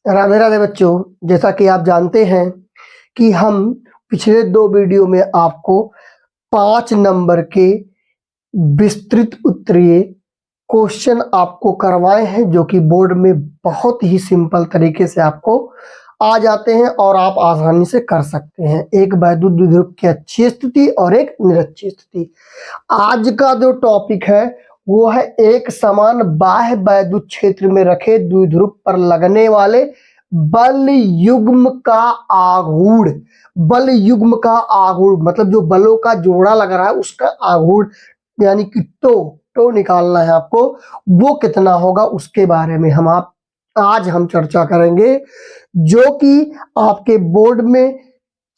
राधे राधे बच्चों, जैसा कि आप जानते हैं कि हम पिछले 2 वीडियो में आपको 5 नंबर के विस्तृत उत्तरीय क्वेश्चन आपको करवाए हैं, जो कि बोर्ड में बहुत ही सिंपल तरीके से आपको आ जाते हैं और आप आसानी से कर सकते हैं। एक वैद्युत द्विध्रुव की अच्छी स्थिति और एक निरक्षीय स्थिति। आज का जो टॉपिक है वो है एक समान बाह्य वैद्युत क्षेत्र में रखे द्विध्रुव पर लगने वाले बल युग्म का आघूर्ण। बल युग्म का आघूर्ण मतलब जो बलों का जोड़ा लग रहा है उसका आघूर्ण यानी कि टो निकालना है आपको, वो कितना होगा उसके बारे में आज हम चर्चा करेंगे, जो कि आपके बोर्ड में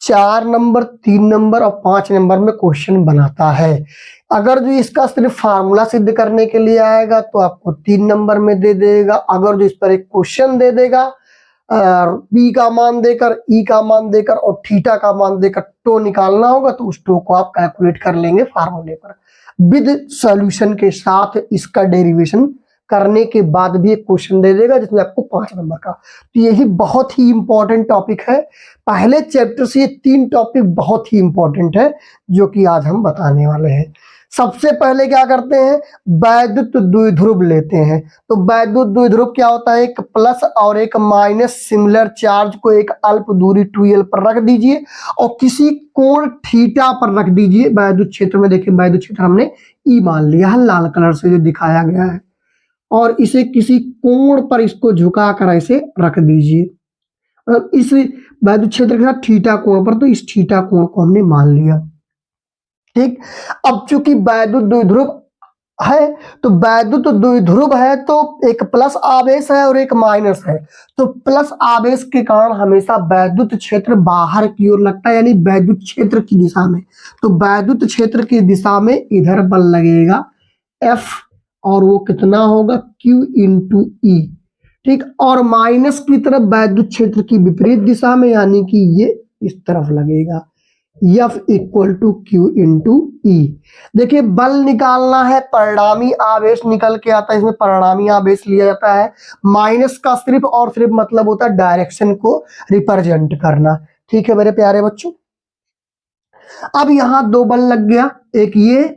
4 नंबर, 3 नंबर और 5 नंबर में क्वेश्चन बनाता है। अगर जो इसका सिर्फ फार्मूला सिद्ध करने के लिए आएगा तो आपको 3 नंबर में दे देगा। अगर जो इस पर एक क्वेश्चन दे देगा बी का मान देकर, ई का मान देकर और थीटा का मान देकर टो निकालना होगा, तो उस टो को आप कैलकुलेट कर लेंगे फार्मूले पर विद सॉल्यूशन के साथ। इसका डेरिवेशन करने के बाद भी एक क्वेश्चन दे देगा जिसमें आपको 5 नंबर का। तो यही बहुत ही इंपॉर्टेंट टॉपिक है। पहले चैप्टर से ये 3 टॉपिक बहुत ही इंपॉर्टेंट है जो कि आज हम बताने वाले हैं। सबसे पहले क्या करते हैं, वैद्युत द्विध्रुव लेते हैं। तो वैद्युत द्विध्रुव क्या होता है, एक प्लस और एक माइनस सिमिलर चार्ज को एक अल्प दूरी 2l पर रख दीजिए और किसी कोण थीटा पर रख दीजिए। वैद्युत क्षेत्र में देखिए, वैद्युत क्षेत्र हमने ई मान लिया है लाल कलर से जो दिखाया गया है, और इसे किसी कोण पर इसको झुका कर ऐसे रख दीजिए। इस वैद्युत क्षेत्र के साथ थीटा कोण पर, तो इस थीटा कोण को हमने मान लिया। ठीक, अब चूंकि वैद्युत द्विध्रुव है, तो वैद्युत द्विध्रुव है तो एक प्लस आवेश है और एक माइनस है। तो प्लस आवेश के कारण हमेशा वैद्युत क्षेत्र बाहर की ओर लगता है, यानी वैद्युत क्षेत्र की दिशा में। तो वैद्युत क्षेत्र की दिशा में इधर बल लगेगा F, और वो कितना होगा Q इंटू E। ठीक, और माइनस की तरफ वैद्युत क्षेत्र की विपरीत दिशा में, यानी कि ये इस तरफ लगेगा F equal to Q into E। देखिए, बल निकालना है, परिणामी आवेश निकल के आता है, इसमें परिणामी आवेश लिया जाता है। माइनस का सिर्फ और सिर्फ मतलब होता है डायरेक्शन को रिप्रेजेंट करना। ठीक है मेरे प्यारे बच्चों, अब यहां 2 बल लग गया, एक ये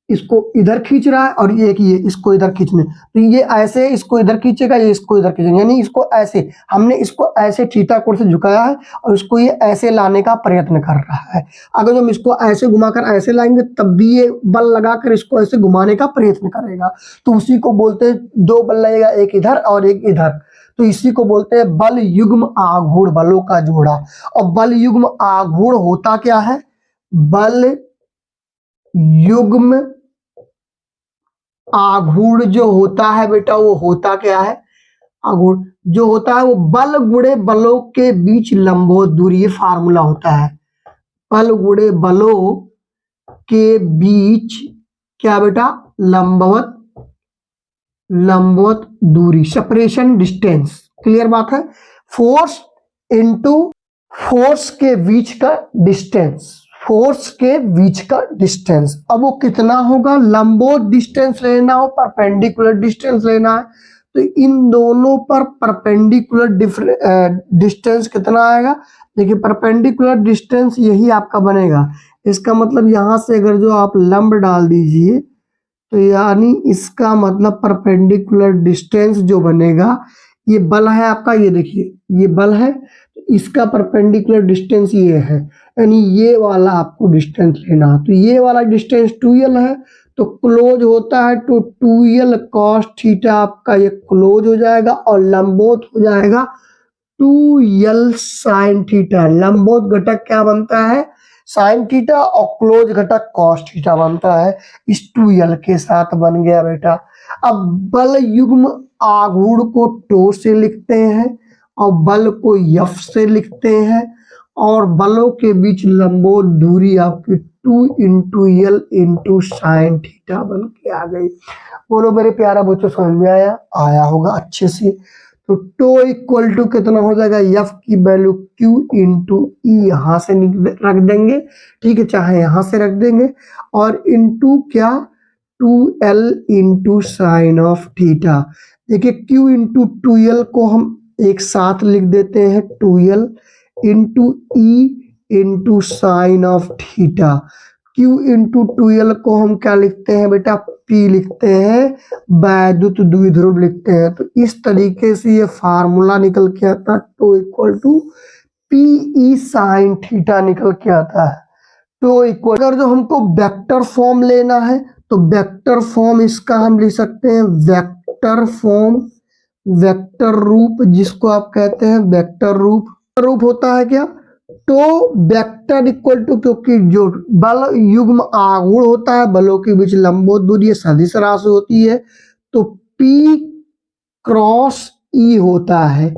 इसको इधर खींच रहा है और एक ये इसको इधर खींचने। तो ये ऐसे इसको इधर खींचेगा, ये इसको इधर खींचेगा, यानी इसको ऐसे, हमने इसको ऐसे थीटा कोण से झुकाया है और इसको ये ऐसे लाने का प्रयत्न कर रहा है। अगर हम इसको ऐसे घुमाकर ऐसे लाएंगे तब भी ये बल लगाकर इसको ऐसे घुमाने का प्रयत्न करेगा। तो उसी को बोलते हैं, 2 बल लगेगा, एक इधर और एक इधर, तो इसी को बोलते हैं बल युग्म आघूर्ण, बलों का जोड़ा। और बल युग्म आघूर्ण होता क्या है, बल युग्म आघूर्ण जो होता है बेटा, वो होता क्या है, आघूर्ण जो होता है वो बल गुणे बलों के बीच लंबवत दूरी, ये फार्मूला होता है। बल गुणे बलों के बीच क्या बेटा, लंबवत दूरी, सेपरेशन डिस्टेंस। क्लियर बात है, फोर्स इनटू फोर्स के बीच का डिस्टेंस, फोर्स के बीच का डिस्टेंस। अब वो कितना होगा, लंबवत डिस्टेंस लेना हो, परपेंडिकुलर डिस्टेंस लेना है, तो इन दोनों पर परपेंडिकुलर डिस्टेंस कितना आएगा। देखिए, परपेंडिकुलर डिस्टेंस यही आपका बनेगा। इसका मतलब यहां से अगर जो आप लंब डाल दीजिए, तो यानी इसका मतलब परपेंडिकुलर डिस्टेंस जो बनेगा, ये बल है आपका, ये देखिए ये बल है, इसका परपेंडिकुलर डिस्टेंस ये है, यानी ये वाला आपको डिस्टेंस लेना है। तो ये वाला डिस्टेंस 2l है, तो क्लोज होता है तो 2l cos थीटा आपका ये क्लोज हो जाएगा और लंबवत हो जाएगा 2l sin थीटा। लंबवत घटक क्या बनता है, sin थीटा, और क्लोज घटक cos थीटा बनता है। इस 2l के साथ बन गया बेटा। अब बल युग्म आघूर्ण को टो से लिखते हैं और बल को F से लिखते हैं, और बलों के बीच लंबवत दूरी आपकी 2 into L into sine theta बन के आ गई। बोलो मेरे प्यारा बच्चों, समझ में आया होगा अच्छे से। तो टो इक्वल टू कितना हो जाएगा, F की वैल्यू Q इंटू E यहां से रख देंगे, ठीक है, चाहे यहां से रख देंगे, और इंटू क्या, 2l into sine of theta. देखिए Q इंटू 2l को हम एक साथ लिख देते हैं 12 into E into sine of theta. Q into 12 को हम क्या लिखते हैं बेटा, P लिखते हैं, वैद्युत द्विध्रुव लिखते हैं। तो इस तरीके से ये फार्मूला निकल के आता है, tau equal to PE sine theta निकल के आता है। तो इक्वल, अगर जो हमको वेक्टर फॉर्म लेना है तो वेक्टर फॉर्म इसका हम लिख सकते हैं वेक्टर फॉर्म, वेक्टर रूप जिसको आप कहते हैं वेक्टर रूप। रूप होता है क्या, तो वेक्टर इक्वल टू, क्योंकि जो बल युग्म आघूर्ण होता है, बलों के बीच लंबवत दूरी सदिश राशि होती है, तो P क्रॉस E होता है।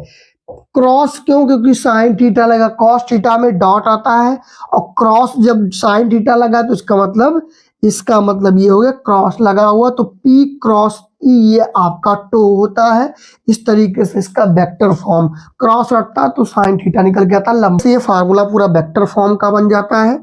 क्रॉस क्यों, क्योंकि साइन थीटा लगा, कॉस थीटा में डॉट आता है, और क्रॉस जब साइन थीटा लगा तो इसका मतलब ये हो गया क्रॉस लगा हुआ, तो P क्रॉस E ये आपका टो होता है। इस तरीके से इसका वेक्टर फॉर्म, क्रॉस रखता है तो साइन थीटा निकल के आता है, लंब से ये फार्मूला पूरा वेक्टर फॉर्म का बन जाता है।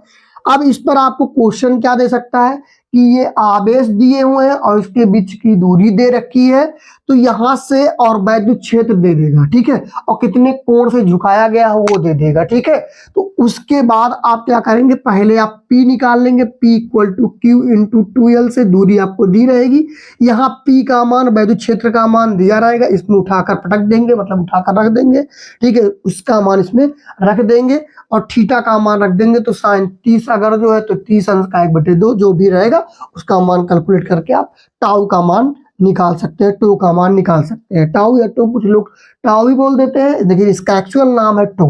अब इस पर आपको क्वेश्चन क्या दे सकता है कि ये आवेश दिए हुए हैं और इसके बीच की दूरी दे रखी है, तो यहां से और वैद्युत क्षेत्र दे देगा, ठीक है, और कितने कोण से झुकाया गया है वो दे देगा, ठीक है। तो उसके बाद आप क्या करेंगे, पहले आप P निकाल लेंगे, P equal to Q into 2L से दूरी आपको दी रहेगी, यहाँ P का मान वैद्युत क्षेत्र का मान दिया रहेगा, इसमें उठाकर पटक देंगे, मतलब उठाकर रख देंगे, ठीक है, उसका मान इसमें रख देंगे और थीटा का मान रख देंगे, तो साइन 30 अगर जो है तो 30 अंश का 1/2 जो भी रहेगा उसका मान कैलकुलेट करके आप टाउ का मान निकाल सकते हैं, टो का मान निकाल सकते हैं। टाउ या टो, कुछ लोग टाउ ही बोल देते हैं, लेकिन इसका एक्चुअल नाम है टो,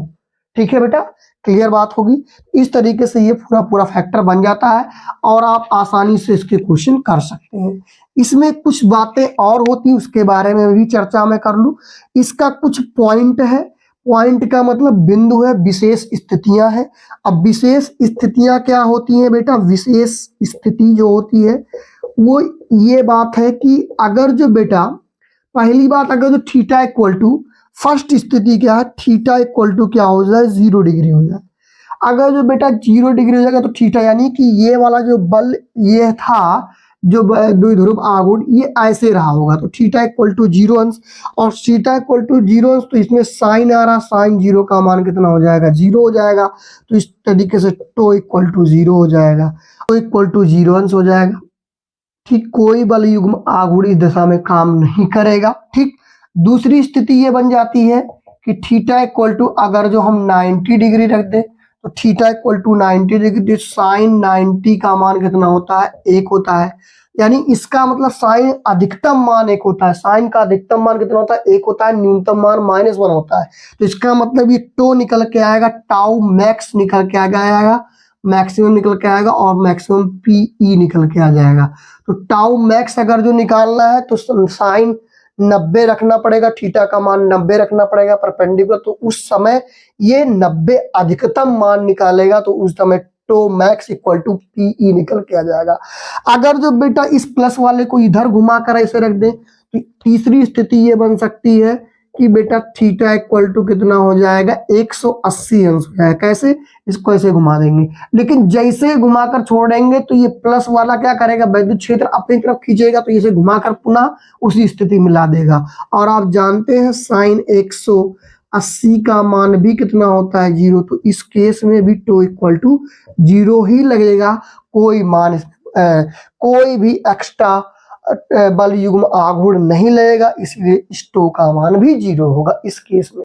ठीक है बेटा, क्लियर बात होगी। इस तरीके से ये पूरा फैक्टर बन जाता है और आप आसानी से इसके क्वेश्चन कर सकते हैं। इसमें कुछ बातें और होती हैं, उसके बारे में भी चर्चा मैं कर लूं। इसका कुछ पॉइंट है, पॉइंट का मतलब बिंदु है, विशेष स्थितियां हैं। अब विशेष स्थितियां क्या होती हैं बेटा, विशेष स्थिति जो होती है वो ये बात है कि अगर जो बेटा, पहली बात, अगर जो थीटा इक्वल टू, फर्स्ट स्थिति क्या है, थीटा इक्वल टू क्या हो जाए, 0 डिग्री हो जाए। अगर जो बेटा 0 डिग्री हो जाएगा तो थीटा, यानी कि ये वाला जो बल ये था, जो द्विध्रुव आघूर्ण, ये ऐसे रहा होगा, तो थीटा इक्वल टू 0 अंश, और थीटा इक्वल टू 0 अंश, तो इसमें साइन आ रहा, साइन 0 का मान कितना हो जाएगा, 0 हो जाएगा। तो इस तरीके से टो इक्वल टू 0 हो जाएगा, टो इक्वल टू 0 अंश हो जाएगा, ठीक। कोई बल युग्म आघूर्ण इस दिशा में काम नहीं करेगा, ठीक। दूसरी स्थिति ये बन जाती है कि थीटा इक्वल टू, अगर जो हम 90 डिग्री रख दे तो theta equal to 90 degree, sine 90 का मान कितना होता है, 1 होता है। यानी इसका मतलब साइन अधिकतम मान 1 होता है, साइन का अधिकतम मान कितना होता है, 1 होता है, न्यूनतम मान -1 होता है। तो इसका मतलब ये टो निकल के आएगा, टाउ मैक्स निकल के आ जाएगा, मैक्सिमम निकल के आएगा, और मैक्सिमम PE निकल के आ जाएगा। तो टाउ मैक्स अगर जो निकालना है तो साइन 90 रखना पड़ेगा, थीटा का मान 90 रखना पड़ेगा परपेंडिकुलर, तो उस समय ये 90 अधिकतम मान निकालेगा, तो उस समय tau max equal to PE निकल के आ जाएगा। अगर जो बेटा इस प्लस वाले को इधर घुमा कर ऐसे रख दे, तो तीसरी स्थिति ये बन सकती है कि बेटा थीटा इक्वल टू कितना हो जाएगा, 180 अंश हो जाएगा। कैसे, इसको ऐसे घुमा देंगे, लेकिन जैसे घुमाकर छोड़ेंगे तो ये प्लस वाला क्या करेगा, वैद्युत क्षेत्र अपनी तरफ खींचेगा, तो इसे घुमाकर पुनः उसी स्थिति में ला देगा। और आप जानते हैं साइन 180 का मान भी कितना होता है, 0, तो इस केस में भी टो इक्वल टू 0 ही लगेगा, कोई मान कोई भी एक्स्ट्रा बल युग्म आघूर्ण नहीं लगेगा, इसलिए इस टो का मान भी 0 होगा इस केस में।